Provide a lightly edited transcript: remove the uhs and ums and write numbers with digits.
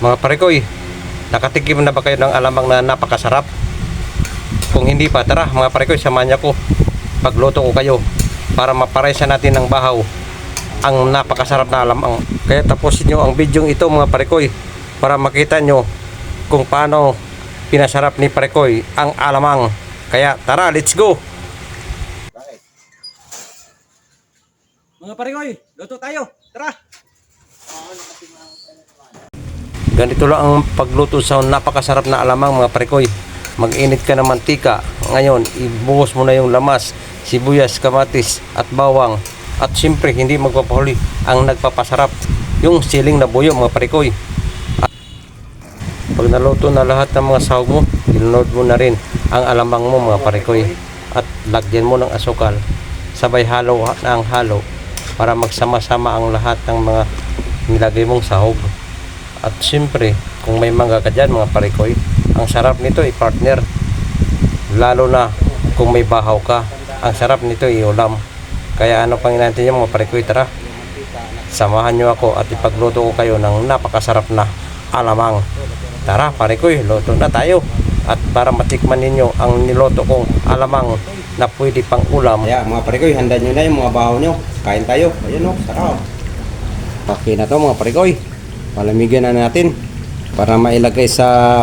Mga parekoy, nakatikim na ba kayo ng alamang na napakasarap? Kung hindi pa, tara mga parekoy, samahan niyo ko. Pagluto ko kayo para maparesa natin ng bahaw ang napakasarap na alamang. Kaya tapusin nyo ang video ito mga parekoy para makita nyo kung paano pinasarap ni parekoy ang alamang. Kaya tara, let's go! Mga parekoy, luto tayo. Tara! Ganito lang ang pagluto sa napakasarap na alamang mga parekoy. Mag-init ka ng mantika. Ngayon, ibuhos mo na yung lamas, sibuyas, kamatis at bawang. At siyempre, hindi magpapahuli ang nagpapasarap, yung siling na buyo mga parekoy. Pag naluto na lahat ng mga sahog mo, ilunod mo na rin ang alamang mo mga parekoy. At lagyan mo ng asukal. Sabay halo ng halo para magsama-sama ang lahat ng mga nilagay mong sahog. At siyempre, kung may mangga ka dyan mga parekoy, ang sarap nito i-partner. Lalo na kung may bahaw ka, ang sarap nito i-ulam. Kaya ano pang inaantay nyo mga parekoy, tara. Samahan nyo ako at ipagluto ko kayo ng napakasarap na alamang. Tara parekoy, luto na tayo. At para matikman ninyo ang niloto kong alamang na pwede pang ulam. Kaya mga parekoy, handa nyo na yung mga bahaw nyo. Kain tayo. Ayan o, sarap. Okay na to mga parekoy. Palamigyan na natin para mailagay sa